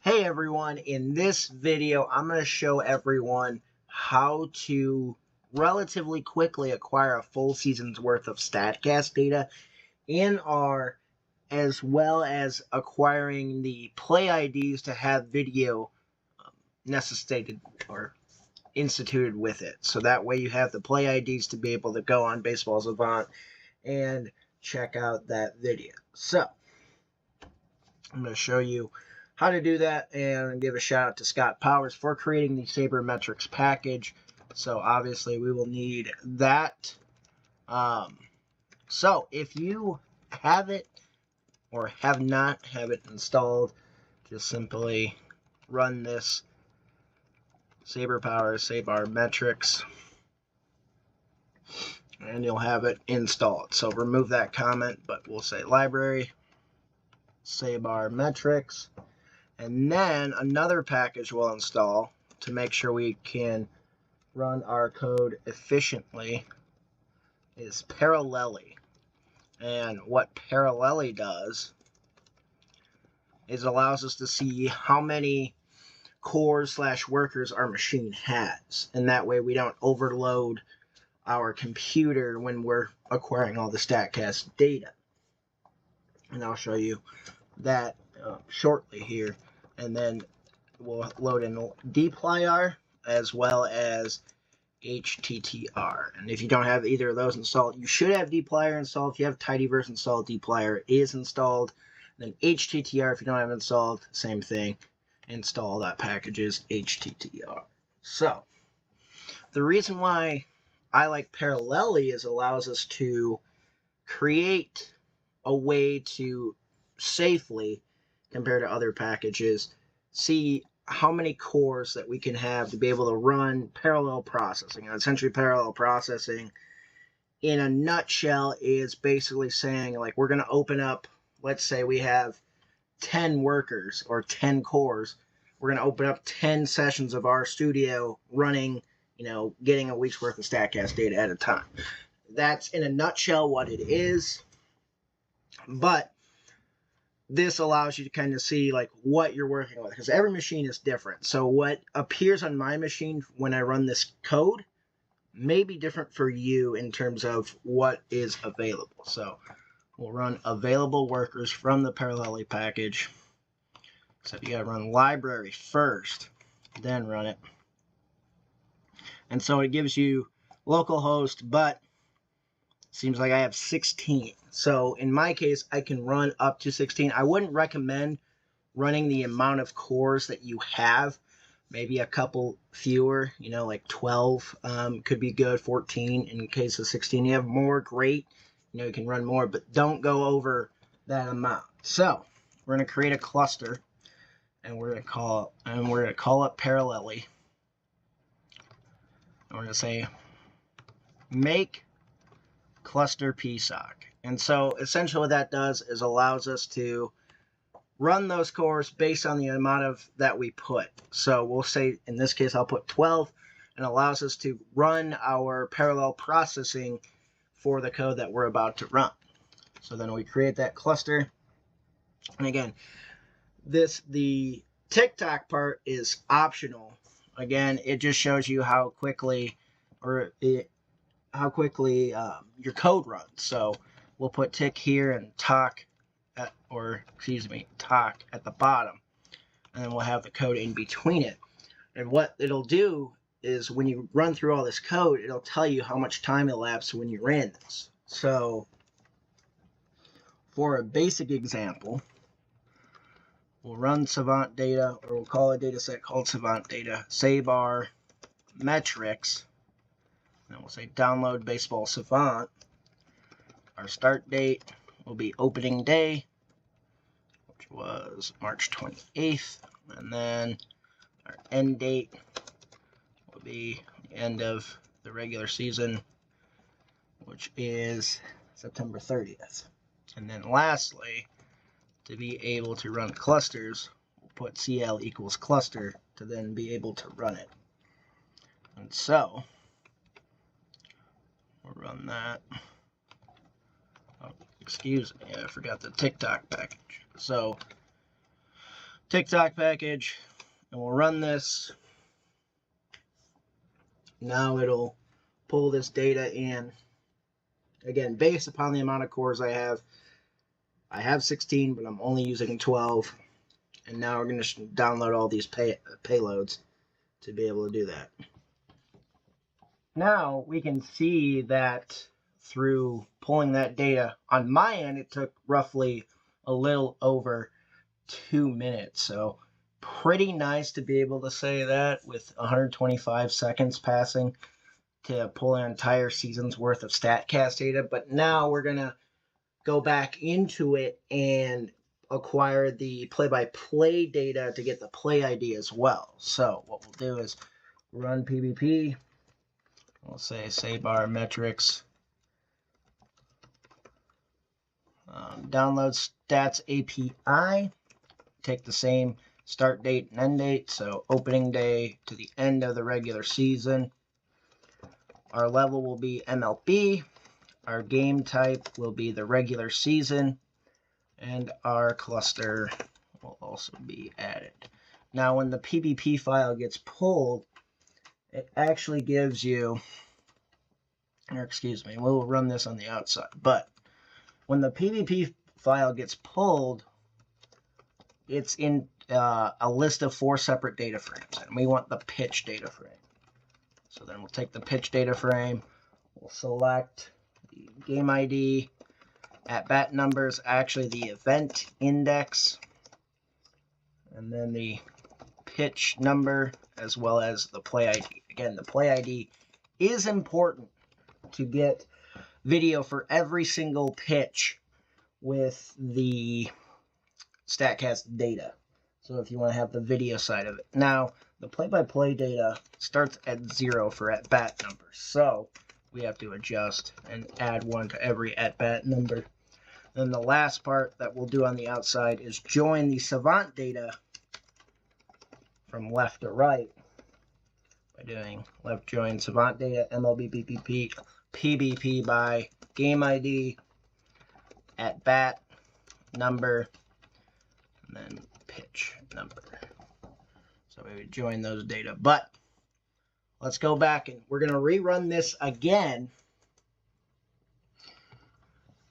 Hey everyone, in this video I'm going to show everyone how to relatively quickly acquire a full season's worth of Statcast data in R, as well as acquiring the playIDs to have video necessitated or instituted with it. So that way you have the playIDs to be able to go on Baseball Savant and check out that video. So I'm going to show you how to do that and give a shout out to statpowers for creating the sabRmetrics package. So obviously we will need that. So if you have it or have not have it installed, just simply run this saberpowers sabRmetrics and you'll have it installed. So remove that comment, but we'll say library sabRmetrics. And then another package we'll install to make sure we can run our code efficiently is playIDs. And what playIDs does is allows us to see how many cores / workers our machine has. And that way we don't overload our computer when we're acquiring all the Statcast data. And I'll show you that shortly here. And then we'll load in dplyr as well as HTTR. And if you don't have either of those installed, you should have dplyr installed. If you have tidyverse installed, dplyr is installed. Then HTTR, if you don't have it installed, same thing. Install that packages HTTR. So the reason why I like playIDs is allows us to create a way to safely, compared to other packages, see how many cores that we can have to be able to run parallel processing. And essentially parallel processing, in a nutshell, is basically saying, like, we're going to open up, let's say we have 10 workers or 10 cores. We're going to open up 10 sessions of our studio running, getting a week's worth of Statcast data at a time. That's in a nutshell what it is. But this allows you to kind of see like what you're working with, because every machine is different. So what appears on my machine when I run this code may be different for you in terms of what is available. So we'll run available workers from the playIDs package. So you gotta run library first, then run it. And so it gives you localhost, but seems like I have 16. So in my case, I can run up to 16. I wouldn't recommend running the amount of cores that you have. Maybe a couple fewer, like 12 could be good, 14 in case of 16. You have more, great. You can run more, but don't go over that amount. So we're going to create a cluster, and we're going to call up playIDs. And we're going to say make cluster psoc. And so essentially what that does is allows us to run those cores based on the amount of that we put. So we'll say, in this case, I'll put 12, and allows us to run our parallel processing for the code that we're about to run. So then we create that cluster. And again, the TikTok part is optional. Again, it just shows you how quickly your code runs. So we'll put tick here and talk at the bottom, and then we'll have the code in between it. And what it'll do is when you run through all this code, it'll tell you how much time elapsed when you ran this. So for a basic example, we'll run Savant data, or we'll call a data set called Savant data, sabRmetrics. And we'll say download Baseball Savant. Our start date will be opening day, which was March 28th. And then our end date will be the end of the regular season, which is September 30th. And then lastly, to be able to run clusters, we'll put CL equals cluster to then be able to run it. And so we'll run that. Oh, excuse me, I forgot the TikTok package. So TikTok package, and we'll run this. Now it'll pull this data in. Again, based upon the amount of cores I have 16, but I'm only using 12. And now we're going to download all these payloads to be able to do that. Now we can see that through pulling that data, on my end, it took roughly a little over 2 minutes. So pretty nice to be able to say that with 125 seconds passing to pull an entire season's worth of Statcast data. But now we're going to go back into it and acquire the play-by-play data to get the playID as well. So what we'll do is run PBP. We'll say sabRmetrics. Download stats API. Take the same start date and end date. So opening day to the end of the regular season. Our level will be MLB. Our game type will be the regular season. And our cluster will also be added. Now, when the PBP file gets pulled, it actually gives you, or excuse me, we'll run this on the outside. But when the PBP file gets pulled, it's in a list of 4 separate data frames. And we want the pitch data frame. So then we'll take the pitch data frame. We'll select the game ID. At-bat numbers, actually the event index, and then the pitch number, as well as the playID. Again, the playID is important to get video for every single pitch with the Statcast data. So if you want to have the video side of it. Now, the play-by-play data starts at 0 for at-bat numbers. So we have to adjust and add 1 to every at-bat number. Then the last part that we'll do on the outside is join the savant data from left to right by doing left join savant data, MLB PBP by game ID, at-bat number, and then pitch number. So we would join those data. But let's go back and we're going to rerun this again.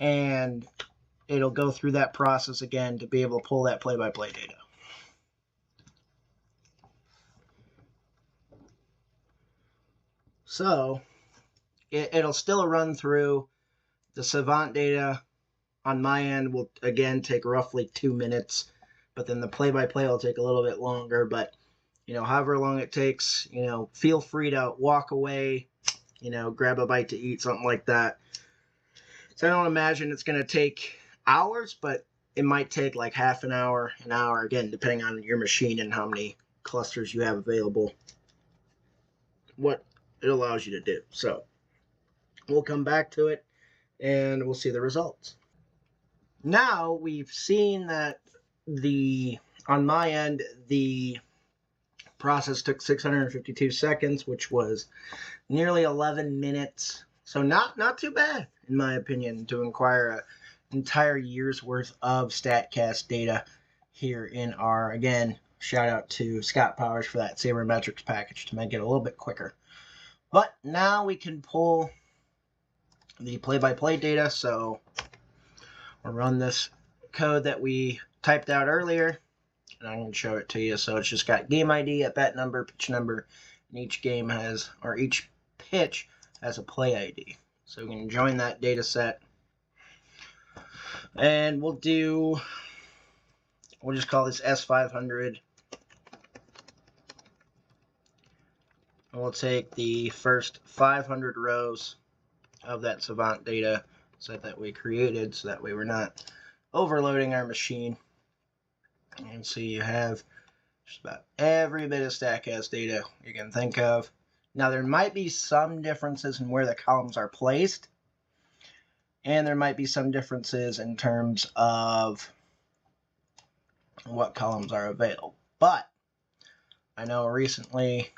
And it'll go through that process again to be able to pull that play-by-play data. So it'll still run through the savant data. On my end will again take roughly 2 minutes, but then the play-by-play will take a little bit longer. But however long it takes, feel free to walk away, grab a bite to eat, something like that. So I don't imagine it's going to take hours, but it might take like half an hour, again, depending on your machine and how many clusters you have available, what it allows you to do. So we'll come back to it and we'll see the results. Now we've seen that on my end, the process took 652 seconds, which was nearly 11 minutes. So not too bad, in my opinion, to acquire an entire year's worth of Statcast data here in our, again, shout out to saberpowers for that sabermetrics package to make it a little bit quicker. But now we can pull the play-by-play data. So we'll run this code that we typed out earlier, and I'm going to show it to you. So it's just got game ID, at-bat number, pitch number, and each game has, or each pitch has a play ID. So we can join that data set. And we'll just call this S500. And we'll take the first 500 rows of that savant data set that we created, so that way we're not overloading our machine. And so you have just about every bit of Statcast data you can think of. Now, there might be some differences in where the columns are placed, and there might be some differences in terms of what columns are available. But I know recently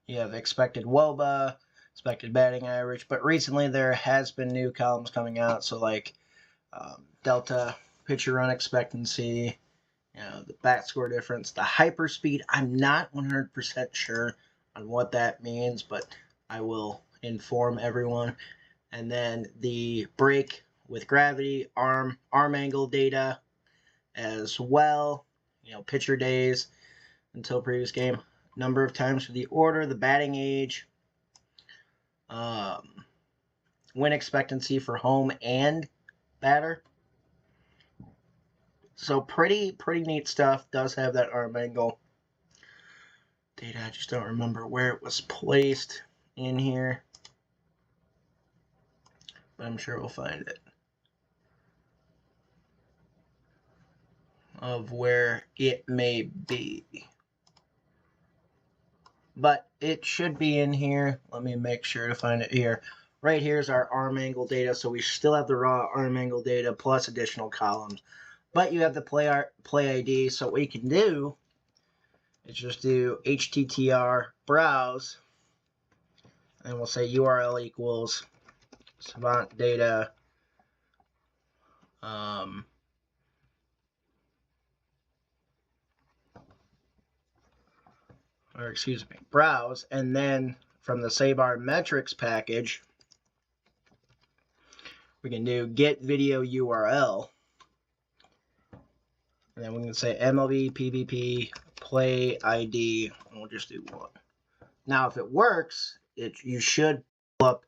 you have expected WOBA, expected batting average, but recently there has been new columns coming out, so like delta pitcher run expectancy, You know, the bat score difference, the hyperspeed. I'm not 100% sure on what that means, but I will inform everyone. And then the break with gravity, arm angle data as well. You know, pitcher days until previous game, number of times for the order, the batting age, win expectancy for home and batter. So pretty neat stuff. Does have that arm angle data. I just don't remember where it was placed in here, but I'm sure we'll find it. Of where it may be. But it should be in here. Let me make sure to find it here. Right here is our arm angle data, so we still have the raw arm angle data plus additional columns. But you have the playID, so what you can do is just do httr browse, and we'll say URL equals savant data or excuse me, browse, and then from the sabRmetrics package, we can do get video URL, and then we can say MLB PVP playID, and we'll just do one. Now, if it works, you should pull up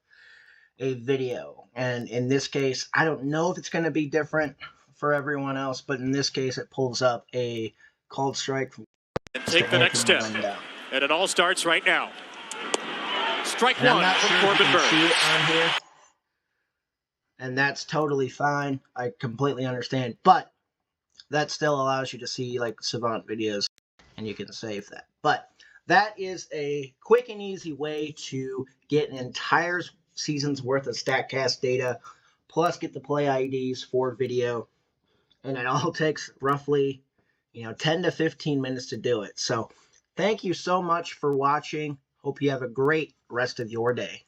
a video, and in this case, I don't know if it's going to be different for everyone else, but in this case, it pulls up a called strike from and take the next step. And it all starts right now. Strike one from Corbin Burns. See it on here. And that's totally fine. I completely understand. But that still allows you to see like Savant videos, and you can save that. But that is a quick and easy way to get an entire season's worth of Statcast data, plus get the playIDs for video. And it all takes roughly, 10 to 15 minutes to do it. So thank you so much for watching. Hope you have a great rest of your day.